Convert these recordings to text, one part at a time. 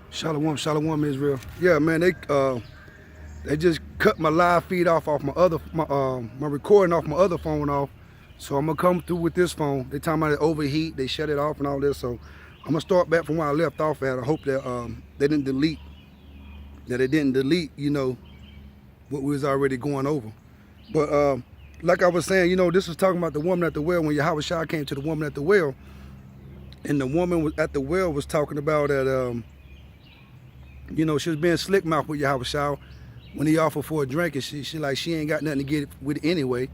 Shalom, shalom, Israel. Yeah, man, they just cut my live feed off my recording off my other phone off. So I'm gonna come through with this phone. They talking about it overheat, they shut it off and all this. So I'm gonna start back from where I left off at. I hope that they didn't delete, what we was already going over. But like I was saying, this was talking about the woman at the well when Yahweh Shai came to the woman at the well, and the woman at the well was talking about that. She was being slick mouth with Yahweh Shai when he offered for a drink, and she ain't got nothing to get with it anyway,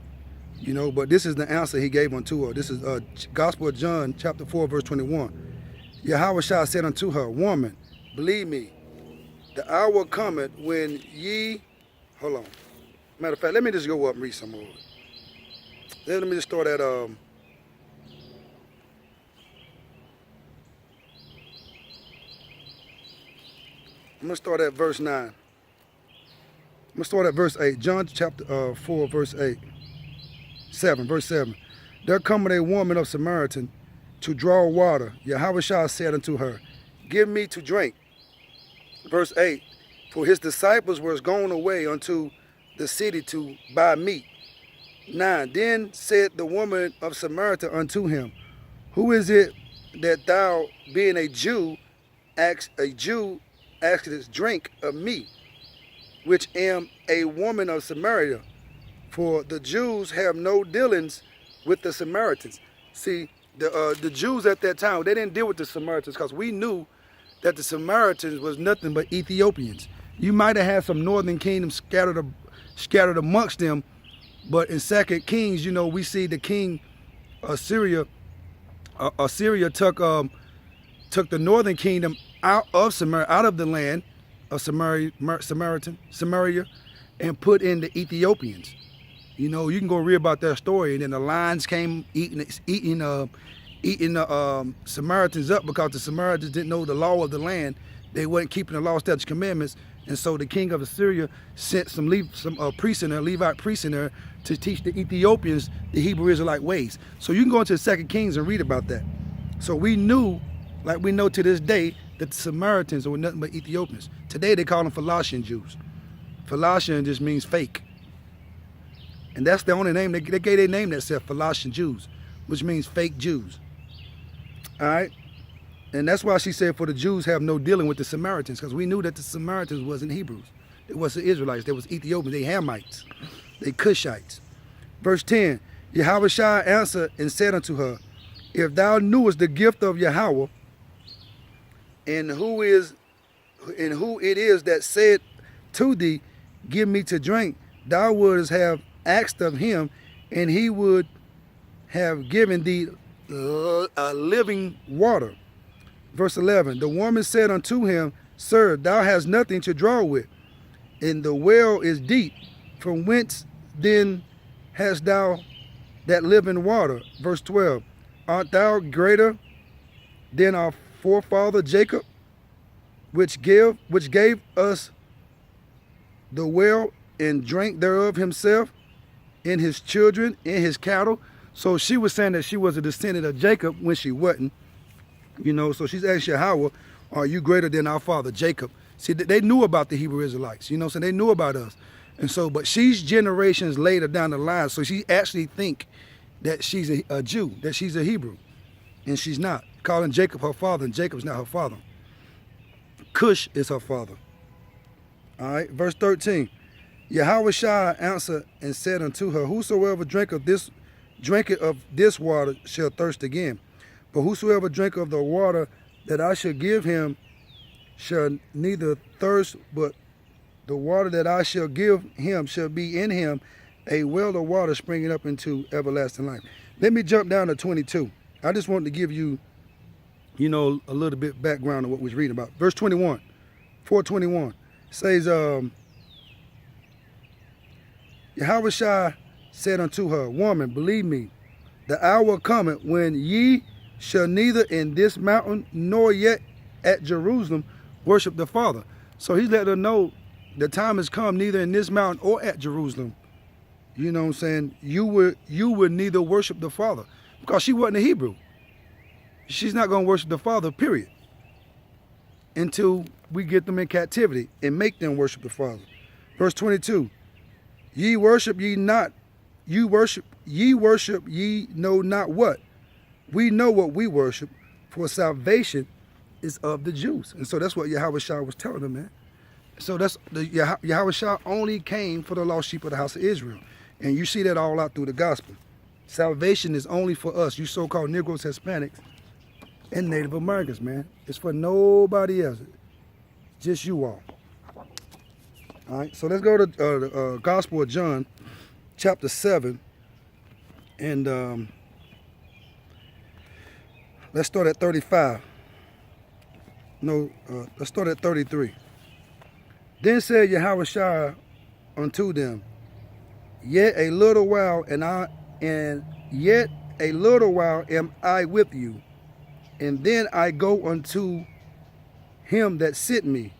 But this is the answer he gave unto her. This is Gospel of John, chapter 4, verse 21. Yahweh Shai said unto her, Woman, believe me, the hour cometh when ye. Hold on. Matter of fact, let me just go up and read some more. Let me just start at I'm going to start at verse 9. I'm going to start at verse 8. John chapter 4, verse 8. 7, verse 7. There cometh a woman of Samaritan to draw water. Yahweh Shai said unto her, Give me to drink. Verse 8. For his disciples were gone away unto the city to buy meat. 9. Then said the woman of Samaritan unto him, Who is it that thou, being a Jew, askest drink of me, which am a woman of Samaria? For the Jews have no dealings with the Samaritans. See, the Jews at that time, they didn't deal with the Samaritans because we knew that the Samaritans was nothing but Ethiopians. You might have had some northern kingdoms scattered amongst them, but in 2 Kings, we see the king Assyria took the northern kingdom out of Samaria, out of the land of Samaria, and put in the Ethiopians. You can go read about that story, and then the lions came eating the Samaritans up because the Samaritans didn't know the law of the land. They weren't keeping the law, statutes, commandments, and so the king of Assyria sent some priests in there, Levite priests in there, to teach the Ethiopians the Hebrew Israelite ways. So you can go into 2 Kings and read about that. So we knew, like we know to this day, that the Samaritans were nothing but Ethiopians. Today they call them Philistia Jews. Philistia just means fake. And that's the only name, they gave their name that said Philistia Jews, which means fake Jews. All right? And that's why she said, for the Jews have no dealing with the Samaritans, because we knew that the Samaritans wasn't Hebrews. It wasn't Israelites. They was Ethiopians. They Hamites. They Cushites. Verse 10, Yahweh Shai answered and said unto her, If thou knewest the gift of Yahweh, and who it is that said to thee, Give me to drink, thou wouldst have asked of him, and he would have given thee living water. Verse 11, the woman said unto him, Sir, thou hast nothing to draw with, and the well is deep. From whence then hast thou that living water? Verse 12, art thou greater than our forefather Jacob, which gave us the well, and drank thereof himself, and his children, and his cattle? So she was saying that she was a descendant of Jacob when she wasn't. So she's asking Yahweh, are you greater than our father Jacob? See, they knew about the Hebrew Israelites, so they knew about us. And so, but she's generations later down the line, so she actually think that she's a Jew, that she's a Hebrew, and she's not. Calling Jacob her father, and Jacob's not her father. Cush is her father. All right, verse 13. Yahweh Shai answered and said unto her, Whosoever drinketh of this water shall thirst again. But whosoever drinketh of the water that I shall give him shall neither thirst, but the water that I shall give him shall be in him a well of water springing up into everlasting life. Let me jump down to 22. I just wanted to give you, a little bit background of what we was reading about. Verse 21, 421, says, Yahweh Shai said unto her, Woman, believe me, the hour cometh when ye shall neither in this mountain nor yet at Jerusalem worship the Father. So he's letting her know the time has come, neither in this mountain or at Jerusalem. You know what I'm saying? You would neither worship the Father, because she wasn't a Hebrew. She's not going to worship the Father, period. until we get them in captivity and make them worship the Father. Verse 22, ye worship ye not, ye worship ye know not what. We know what we worship, for salvation is of the Jews. And so that's what Yahweh Shah was telling them, man. So that's the Yahweh Shah only came for the lost sheep of the house of Israel. And you see that all out through the gospel. Salvation is only for us, you so-called Negroes, Hispanics, and Native Americans, man. It's for nobody else. Just you all. All right, so let's go to the Gospel of John, chapter 7. And let's start at 35. No, let's start at 33. Then said Yahweh Shai unto them, Yet a little while, yet a little while am I with you, and then I go unto him that sent me.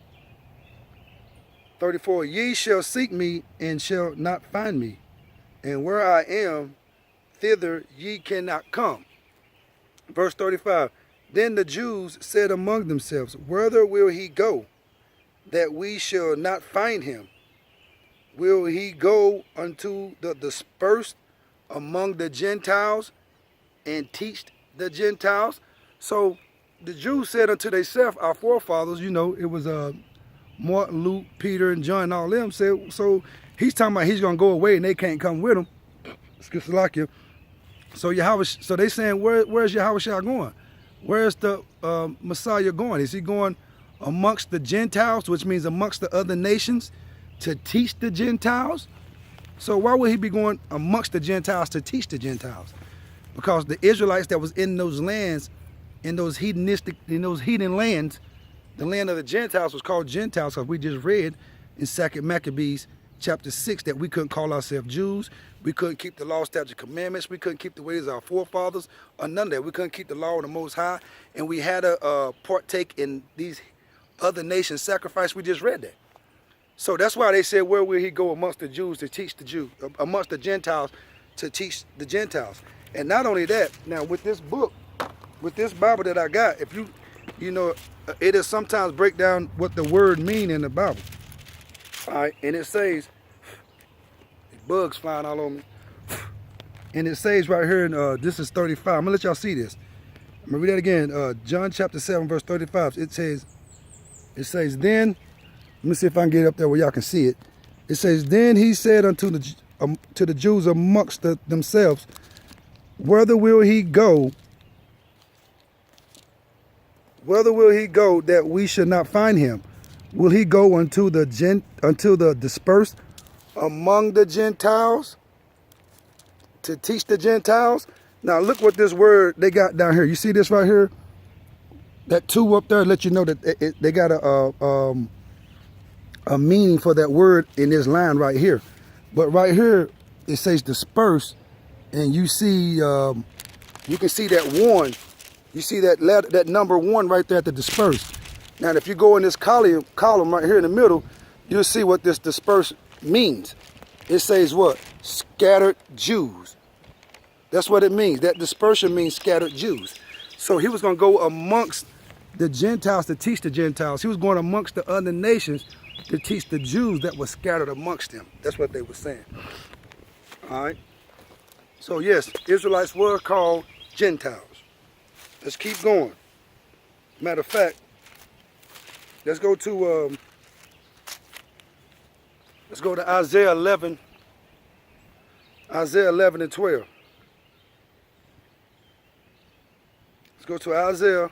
34. Ye shall seek me and shall not find me, and where I am, thither ye cannot come. Verse 35. Then the Jews said among themselves, Whither will he go, that we shall not find him? Will he go unto the dispersed among the Gentiles and teach the Gentiles? So the Jews said unto themselves, our forefathers, you know, it was Martin, Luke, Peter, and John, all them said, so he's talking about he's going to go away and they can't come with him. So so they saying, where's Yahweh Shah going? Where's the Messiah going? Is he going amongst the Gentiles, which means amongst the other nations, to teach the Gentiles? So why would he be going amongst the Gentiles to teach the Gentiles? Because the Israelites that was in those lands, in those heathen lands, the land of the Gentiles was called Gentiles, because we just read in 2 Maccabees chapter 6 that we couldn't call ourselves Jews. We couldn't keep the law, statute, commandments. We couldn't keep the ways of our forefathers, or none of that. We couldn't keep the law of the Most High, and we had to partake in these other nations' sacrifice. We just read that. So that's why they said, where will he go amongst the Jews to teach the Jews, amongst the Gentiles to teach the Gentiles? And not only that, now with this book, with this Bible that I got, if you know, it is sometimes break down what the word mean in the Bible. All right, and it says, bugs flying all over me. And it says right here, in this is 35. I'm gonna let y'all see this. I'm gonna read that again. John chapter 7, verse 35. It says, then, let me see if I can get up there where y'all can see it. It says, then he said unto the Jews amongst themselves, Whither will he go? Whither will he go that we should not find him? Will he go unto the dispersed among the Gentiles to teach the Gentiles? Now look what this word they got down here. You see this right here? That two up there let you know that they got a meaning for that word in this line right here. But right here it says disperse, and you see you can see that one. You see that number 1 right there at the dispersed. Now if you go in this column right here in the middle, you'll see what this dispersed means. It says what? Scattered Jews. That's what it means. That dispersion means scattered Jews. So he was going to go amongst the Gentiles to teach the Gentiles. He was going amongst the other nations to teach the Jews that were scattered amongst them. That's what they were saying. All right. So yes, Israelites were called Gentiles. Let's keep going. Matter of fact, let's go to Isaiah 11. Isaiah 11 and 12. Let's go to Isaiah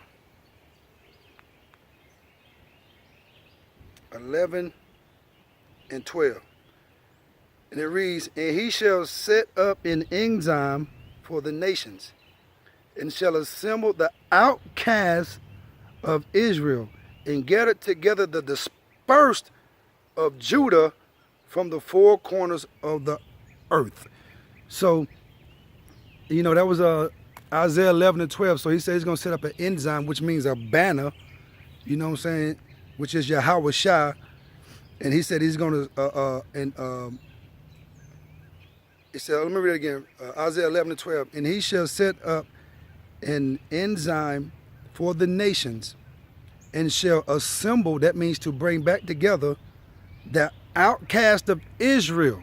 11 and 12. And it reads, and he shall set up an enzyme for the nations, and shall assemble the outcasts of Israel, and gather together the dispersed of Judah from the four corners of the earth. So, you know, that was Isaiah 11 and 12. So he said he's going to set up an enzyme, which means a banner, you know what I'm saying, which is Yahweh Shai. And he said he's going to, he said, let me read it again, Isaiah 11 and 12. And he shall set up an enzyme for the nations, and shall assemble, that means to bring back together, the outcast of Israel.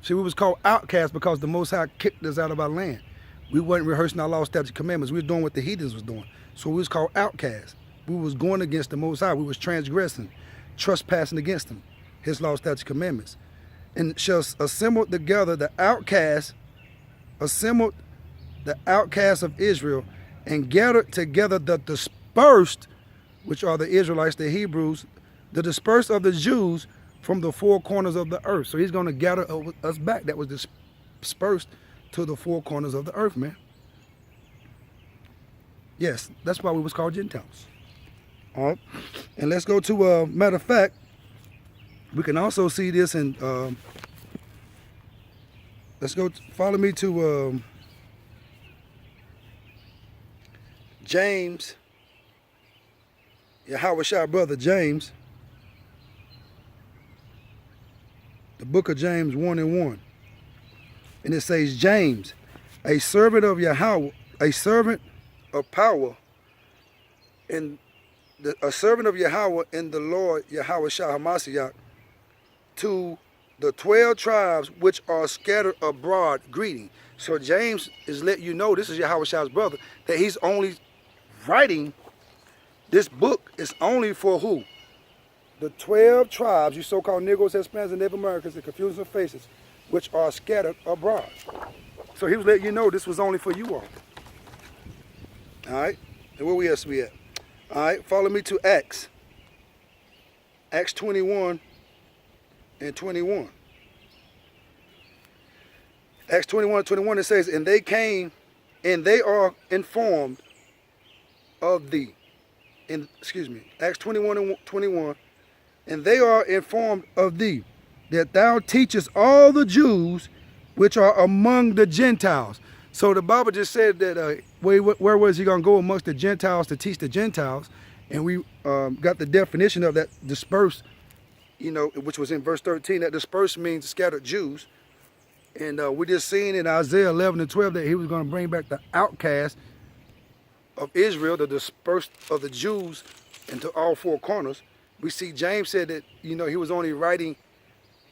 See, we was called outcast because the Most High kicked us out of our land. We wasn't rehearsing our law, statutes, commandments. We was doing what the heathens was doing. So we was called outcasts. We was going against the Most High. We was transgressing, trespassing against him, his law, statutes, commandments. And shall assemble together the outcasts, assembled the outcasts of Israel, and gathered together the dispersed, which are the Israelites, the Hebrews, the dispersed of the Jews from the four corners of the earth. So he's going to gather us back that was dispersed to the four corners of the earth, man. Yes, that's why we was called Gentiles. All right. And let's go to, matter of fact, we can also see this in, let's go, follow me to James, Yahushua brother James, the book of James 1:1. And it says, James, a servant of Yahweh, a servant of power, and a servant of Yahweh in the Lord Yahushua HaMashiach, to the 12 tribes which are scattered abroad, greeting. So James is letting you know, this is Yahushua's brother, that he's only writing, this book is only for who? The 12 tribes, you so-called Negroes, Hispanics, and Native Americans, the confused of faces, which are scattered abroad. So he was letting you know this was only for you all. All right? And where else we at? All right, follow me to Acts. Acts 21 and 21. Acts 21 and 21, it says, and they came, and they are informed of thee. Acts 21 and 21. And they are informed of thee, that thou teachest all the Jews which are among the Gentiles. So the Bible just said that where was he going to go amongst the Gentiles to teach the Gentiles? And we got the definition of that dispersed, which was in verse 13. That dispersed means scattered Jews. And we just seen in Isaiah 11 and 12 that he was going to bring back the outcast of Israel, the dispersed of the Jews, into all four corners. We see James said that, he was only writing,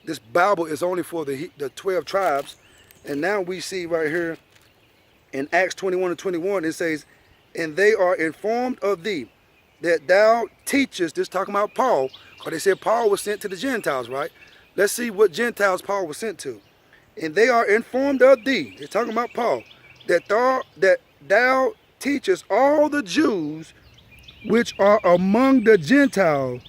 this Bible is only for the 12 tribes. And now we see right here in Acts 21 and 21, it says, and they are informed of thee, that thou teachest, this talking about Paul, because they said Paul was sent to the Gentiles, right? Let's see what Gentiles Paul was sent to. And they are informed of thee, they're talking about Paul, that thou teachest all the Jews which are among the Gentiles,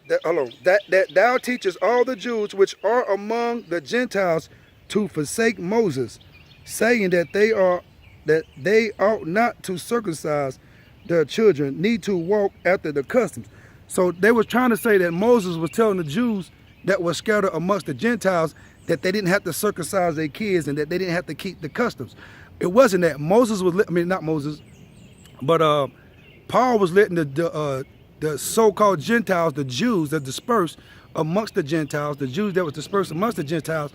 that thou teachest all the Jews which are among the Gentiles to forsake Moses, saying that they ought not to circumcise their children, need to walk after the customs. So they was trying to say that Moses was telling the Jews that were scattered amongst the Gentiles that they didn't have to circumcise their kids and that they didn't have to keep the customs. It wasn't that. Moses was, not Moses, but Paul was letting the so-called Gentiles, the Jews that dispersed amongst the Gentiles, the Jews that was dispersed amongst the Gentiles,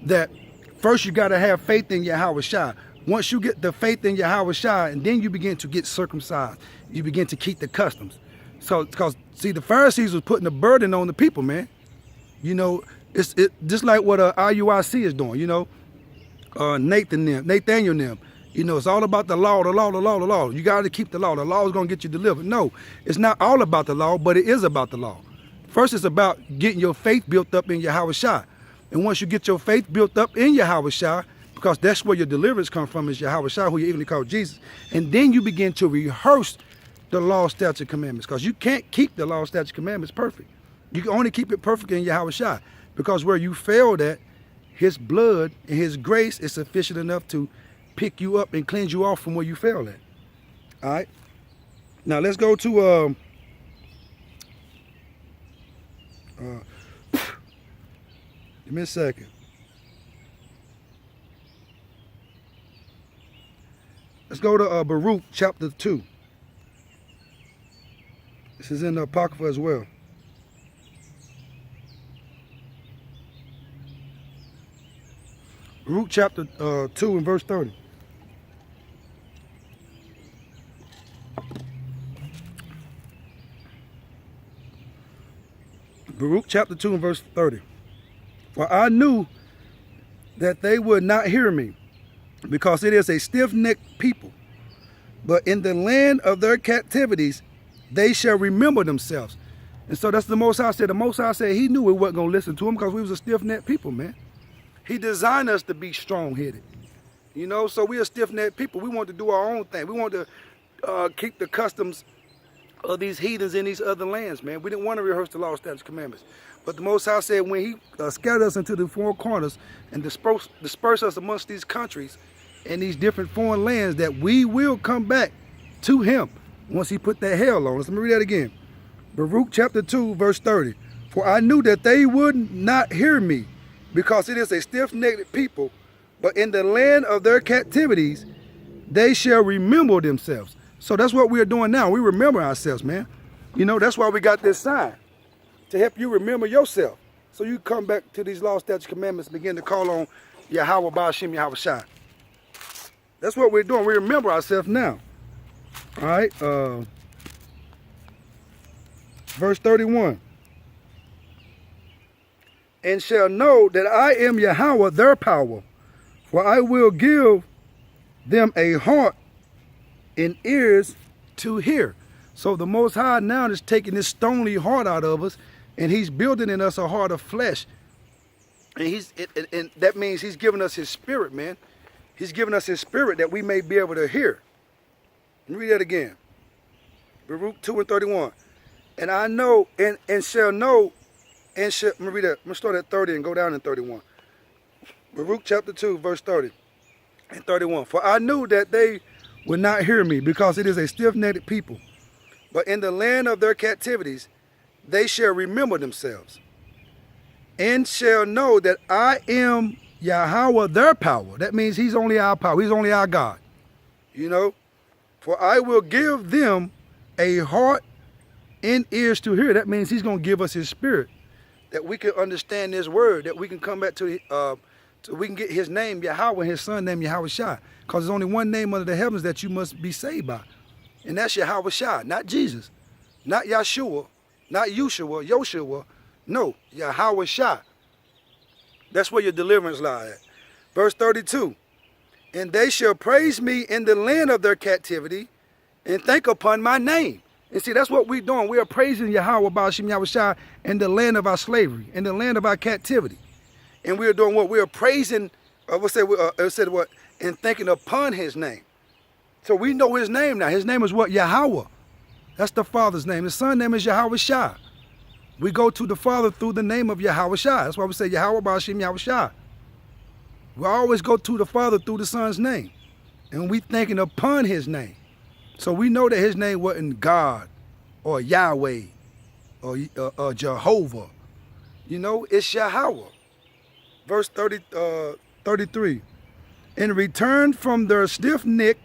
that first you got to have faith in Yahushua. Once you get the faith in Yahushua, and then you begin to get circumcised, you begin to keep the customs. So, because see, the Pharisees was putting a burden on the people, man. It's just like what IUIC is doing. Nathaniel and them. It's all about the law, the law, the law, the law. You got to keep the law. The law is going to get you delivered. No, it's not all about the law, but it is about the law. First, it's about getting your faith built up in Yahushua. And once you get your faith built up in Yahushua, because that's where your deliverance comes from, is Yahushua, who you even call Jesus. And then you begin to rehearse the law, statute, commandments, because you can't keep the law, statute, commandments perfect. You can only keep it perfect in Yahushua, because where you failed at, his blood and his grace is sufficient enough to pick you up and cleanse you off from where you failed at. All right. Now let's go to give me a second. Let's go to Baruch chapter 2. This is in the Apocrypha as well. Baruch chapter 2 and verse 30. Baruch chapter 2 and verse 30. For I knew that they would not hear me, because it is a stiff-necked people. But in the land of their captivities, they shall remember themselves. And so that's the Most High said. The Most High said he knew we wasn't going to listen to him because we was a stiff-necked people, man. He designed us to be strong-headed. You know, so we are stiff-necked people. We want to do our own thing. We want to keep the customs of these heathens in these other lands, man. We didn't want to rehearse the law, statutes, commandments. But the Most High said when he scattered us into the four corners and disperse us amongst these countries and these different foreign lands, that we will come back to him once he put that hell on us. Let me read that again. Baruch chapter 2, verse 30. For I knew that they would not hear me, because it is a stiff-necked people, but in the land of their captivities, they shall remember themselves. So that's what we are doing now. We remember ourselves, man. You know, that's why we got this sign, to help you remember yourself. So you come back to these law, statutes, commandments, begin to call on Yahweh Ba'ashem Yahweh Shai. That's what we're doing. We remember ourselves now. All right. Verse 31. And shall know that I am Yahweh, their power, for I will give them a heart and ears to hear. So the Most High now is taking this stony heart out of us, and he's building in us a heart of flesh. And and that means he's giving us his spirit, man. He's giving us his spirit that we may be able to hear. Let me read that again. Baruch 2 and 31. And I know and shall know and shall, let me read that. I'm going to start at 30 and go down in 31. Baruch chapter 2, verse 30 and 31. For I knew that they would not hear me, because it is a stiff-necked people. But in the land of their captivities, they shall remember themselves, and shall know that I am Yahweh, their power. That means he's only our power. He's only our God. You know? For I will give them a heart and ears to hear. That means he's going to give us his spirit, that we can understand this word, that we can come back to so we can get his name, Yahweh, and his son name, Yahweh Shai. Because there's only one name under the heavens that you must be saved by. And that's Yahweh Shai, not Jesus, not Yahshua, not Yoshua. No, Yahweh Shai. That's where your deliverance lies at. Verse 32. And they shall praise me in the land of their captivity, and think upon my name. And see, that's what we're doing. We are praising Yahweh Ba'ashem Yahweh Shai in the land of our slavery, in the land of our captivity. And we are doing what? We are praising, and thinking upon his name. So we know his name now. His name is what? Yahweh. That's the Father's name. His Son's name is Yahweh Shai. We go to the Father through the name of Yahweh Shai. That's why we say Yahweh Ba'ashem Yahweh Shai. We always go to the Father through the Son's name. And we thinking upon his name. So we know that his name wasn't God or Yahweh or Jehovah. You know, it's Yahweh. Verse 33. In return from their stiff neck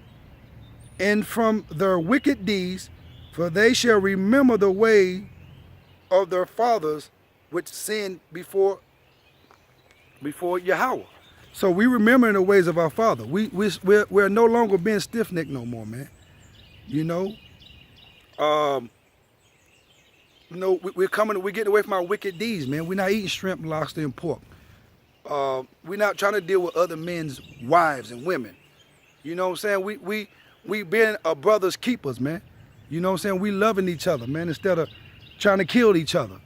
and from their wicked deeds, for they shall remember the way of their fathers which sinned before Yahweh. So we remembering the ways of our father. We're no longer being stiff-necked no more, man. You know, we're getting away from our wicked deeds, man. We're not eating shrimp, lobster, and pork. We're not trying to deal with other men's wives and women. You know what I'm saying? We being a brother's keepers, man. You know what I'm saying? We loving each other, man, instead of trying to kill each other.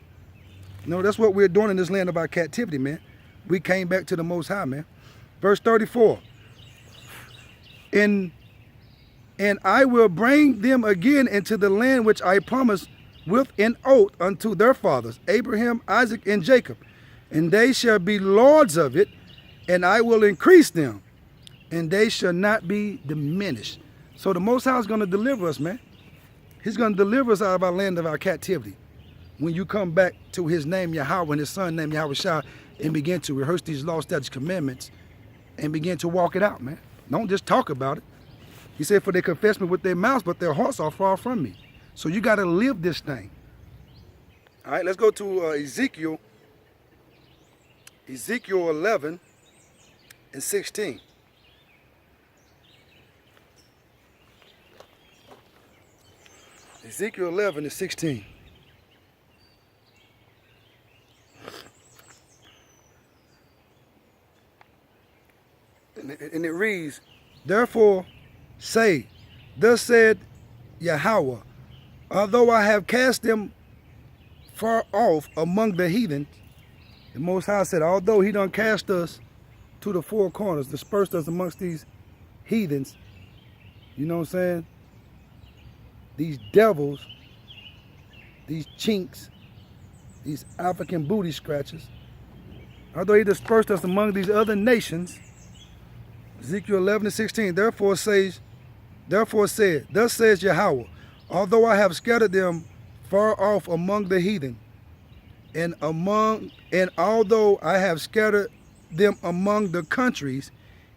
You know, that's what we're doing in this land of our captivity, man. We came back to the Most High, man. Verse 34. And I will bring them again into the land which I promised with an oath unto their fathers, Abraham, Isaac, and Jacob. And they shall be lords of it, and I will increase them, and they shall not be diminished. So the Most High is going to deliver us, man. He's going to deliver us out of our land of our captivity. When you come back to his name, Yahweh, and his son name, Yahweh Shai, and begin to rehearse these law, statutes, commandments, and begin to walk it out, man. Don't just talk about it. He said, for they confess me with their mouths, but their hearts are far from me. So you got to live this thing. All right, let's go to Ezekiel 11 and 16. Ezekiel 11 and 16. Therefore say, thus said Yahweh, although I have cast them far off among the heathen, the Most High said, although he done cast us to the four corners, dispersed us amongst these heathens, you know what I'm saying? These devils, these chinks, these African booty scratchers, although he dispersed us among these other nations, Ezekiel 11:16, therefore said, thus says Yahweh, although I have scattered them far off among the heathen, and although I have scattered them among the countries,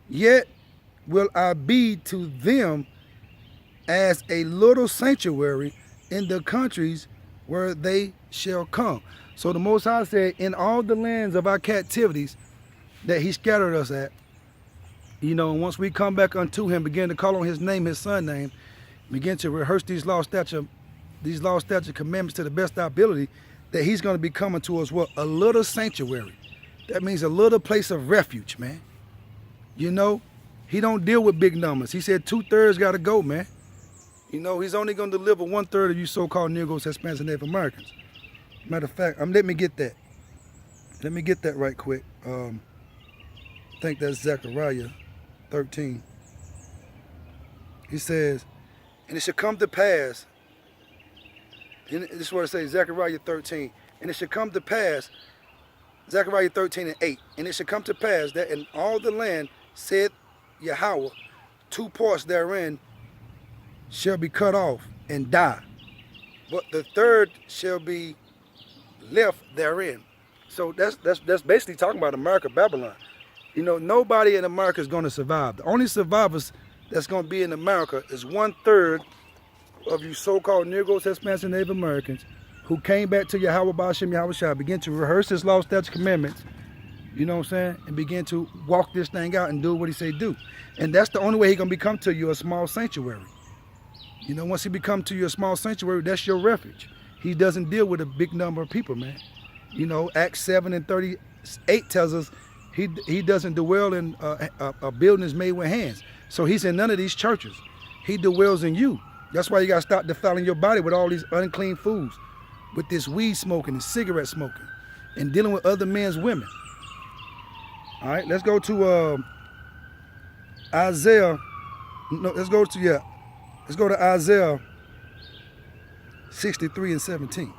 yet will I be to them as a little sanctuary in the countries where they shall come. So the Most High said, in all the lands of our captivities that he scattered us at, you know, once we come back unto him, begin to call on his name, his son name, begin to rehearse these law, statute, commandments to the best of our ability, that he's going to be coming to us, what? A little sanctuary. That means a little place of refuge, man. You know, he don't deal with big numbers. He said 2/3 got to go, man. You know, he's only going to deliver 1/3 of you so-called Negroes, Hispanics, and Native Americans. Matter of fact, let me get that. Let me get that right quick. I think that's Zechariah 13. He says, and it shall come to pass, and this is what it says, Zechariah 13, and it shall come to pass, Zechariah 13:8, and it shall come to pass that in all the land, said Yahweh, 2 parts therein shall be cut off and die, but the 3rd shall be left therein. So that's basically talking about America, Babylon. You know, nobody in America is going to survive. The only survivors that's going to be in America is 1/3 of you so-called Negroes, Hispanics, and Native Americans who came back to Yahweh Ba'ashem Yahweh Shai, begin to rehearse his law, statutes, commandments, you know what I'm saying, and begin to walk this thing out and do what he say do. And that's the only way he going to become to you a small sanctuary. You know, once he become to you a small sanctuary, that's your refuge. He doesn't deal with a big number of people, man. You know, Acts 7:38 tells us he doesn't dwell in buildings made with hands. So he's in none of these churches. He dwells in you. That's why you got to stop defiling your body with all these unclean foods, with this weed smoking and cigarette smoking, and dealing with other men's women. All right, let's go to Isaiah. No, let's go to Isaiah 63:17.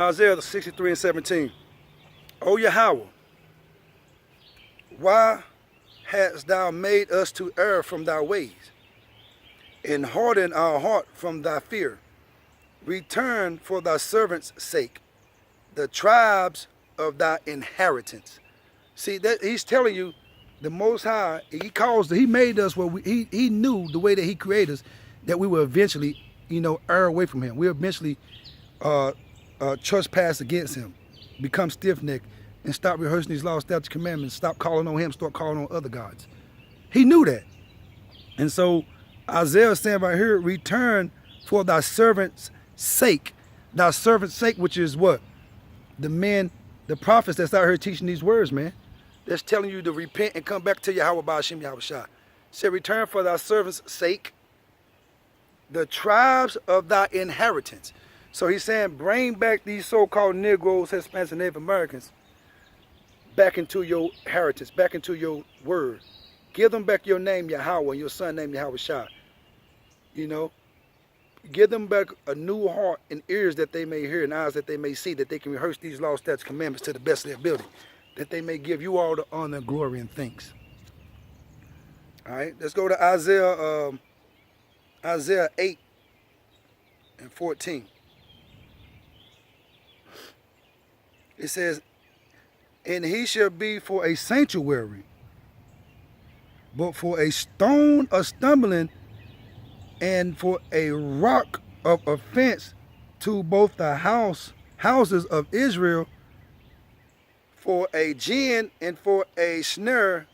Isaiah 63:17. O Yahweh, why hast thou made us to err from thy ways, and harden our heart from thy fear? Return for thy servants' sake the tribes of thy inheritance. See, that he's telling you, the Most High, he made us where he knew the way that he created us, that we will eventually, you know, err away from him. We'll eventually trespass against him, become stiff-necked, and stop rehearsing these laws, statutes, commandments, stop calling on him, start calling on other gods. He knew that. And so Isaiah is saying right here, return for thy servant's sake. Thy servant's sake, which is what? The men, the prophets that's out here teaching these words, man. That's telling you to repent and come back to Yahweh Ba'ashem Yahweh Shai. Say, return for thy servant's sake the tribes of thy inheritance. So he's saying, bring back these so-called Negroes, Hispanics, and Native Americans back into your heritage, back into your word. Give them back your name, Yahweh, and your son name, Yahweh Shai. You know, give them back a new heart and ears that they may hear and eyes that they may see, that they can rehearse these law, statutes, commandments to the best of their ability, that they may give you all the honor, glory, and thanks. All right, let's go to Isaiah 8:14. It says, and he shall be for a sanctuary, but for a stone of stumbling, and for a rock of offense to both the houses of Israel, for a gin and for a snare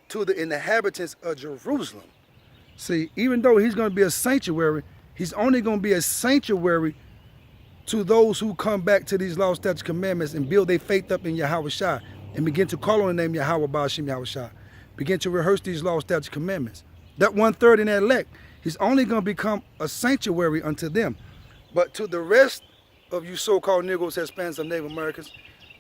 to the inhabitants of Jerusalem. See, even though he's going to be a sanctuary, he's only going to be a sanctuary to those who come back to these laws, statutes, commandments, and build their faith up in Yahweh Shai, and begin to call on the name Yahweh Ba'ashim Yahweh Shai. Begin to rehearse these laws, statutes, commandments. That 1/3 in that elect, he's only going to become a sanctuary unto them. But to the rest of you so-called Negroes, Hispanics, and Native Americans,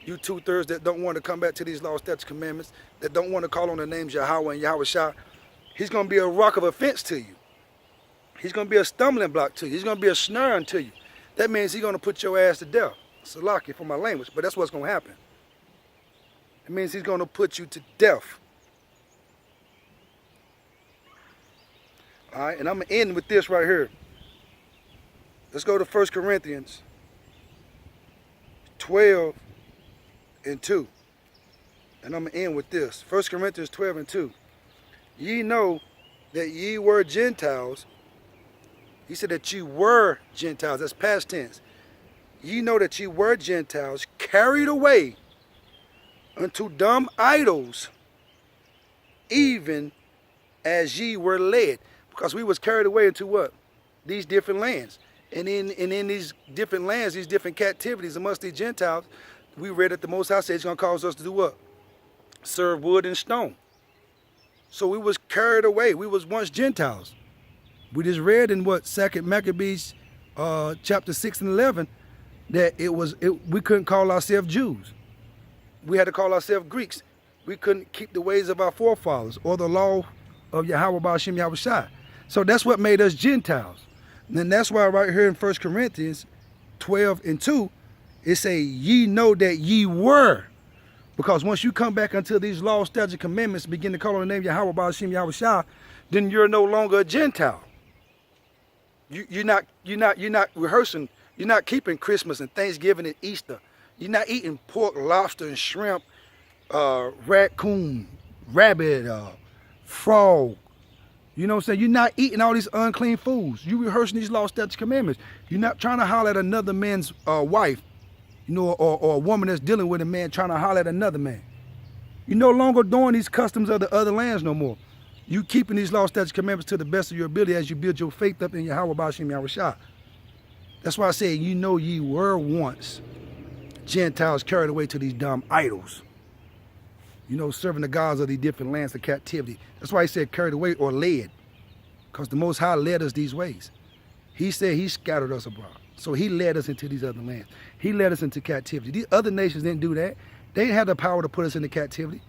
you 2/3 that don't want to come back to these laws, statutes, commandments, that don't want to call on the names Yahweh and Yahweh Shai, he's going to be a rock of offense to you. He's going to be a stumbling block to you. He's going to be a snare unto you. That means he's going to put your ass to death. Salaki for my language, but that's what's going to happen. It means he's going to put you to death. All right, and I'm going to end with this right here. Let's go to 1 Corinthians 12:2. And I'm going to end with this. 1 Corinthians 12:2. Ye know that ye were Gentiles. He said that ye were Gentiles. That's past tense. Ye know that ye were Gentiles, carried away unto dumb idols, even as ye were led. Because we was carried away into what? These different lands. And in these different lands, these different captivities amongst these Gentiles, we read that the Most High said it's going to cause us to do what? Serve wood and stone. So we was carried away. We was once Gentiles. We just read in what? 2 Maccabees chapter 6 and 11 that we couldn't call ourselves Jews. We had to call ourselves Greeks. We couldn't keep the ways of our forefathers or the law of Yahweh Ba'ashim Yahweh Shai. So that's what made us Gentiles. And that's why right here in 1 Corinthians 12:2, it say, ye know that ye were. Because once you come back unto these laws, statutes, and commandments, begin to call on the name Yahweh Ba'ashim Yahweh Shai, then you're no longer a Gentile. You're not rehearsing. You're not keeping Christmas and Thanksgiving and Easter. You're not eating pork, lobster, and shrimp, raccoon, rabbit, frog. You know what I'm saying? You're not eating all these unclean foods. You're rehearsing these laws, statutes, commandments. You're not trying to holler at another man's wife, or a woman that's dealing with a man trying to holler at another man. You're no longer doing these customs of the other lands no more. You keeping these laws, statutes, commandments to the best of your ability as you build your faith up in Yahweh Ba'ashim Yahweh Shai. That's why I say, you know ye were once Gentiles carried away to these dumb idols. Serving the gods of these different lands of captivity. That's why he said carried away or led. Because the Most High led us these ways. He said he scattered us abroad. So he led us into these other lands. He led us into captivity. These other nations didn't do that. They didn't have the power to put us into captivity.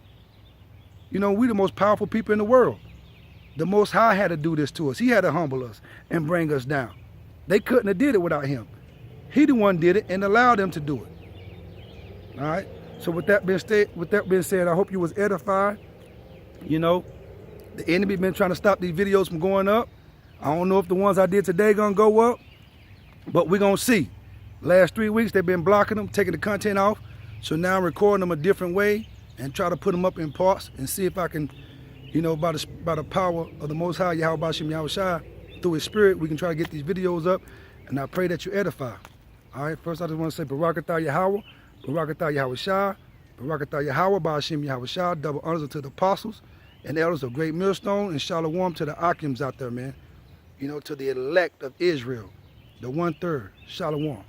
We the most powerful people in the world. The Most High had to do this to us. He had to humble us and bring us down. They couldn't have did it without him. He the one did it and allowed them to do it. All right? So with that being said, I hope you was edified. The enemy been trying to stop these videos from going up. I don't know if the ones I did today gonna go up, but we're gonna see. Last 3 weeks they've been blocking them, taking the content off. So now I'm recording them a different way and try to put them up in parts and see if I can, by the power of the Most High, Yahweh Ba'ashim Yahweh Shai, through his spirit, we can try to get these videos up. And I pray that you edify. All right, first I just want to say Barakatah Yahweh, Barakatah Yahweh Shai, Barakatah Yahweh Ba'ashim Yahweh Shai, double honors to the apostles and the elders of Great Millstone, and shalom to the Akims out there, man. To the elect of Israel, the 1/3, shalom.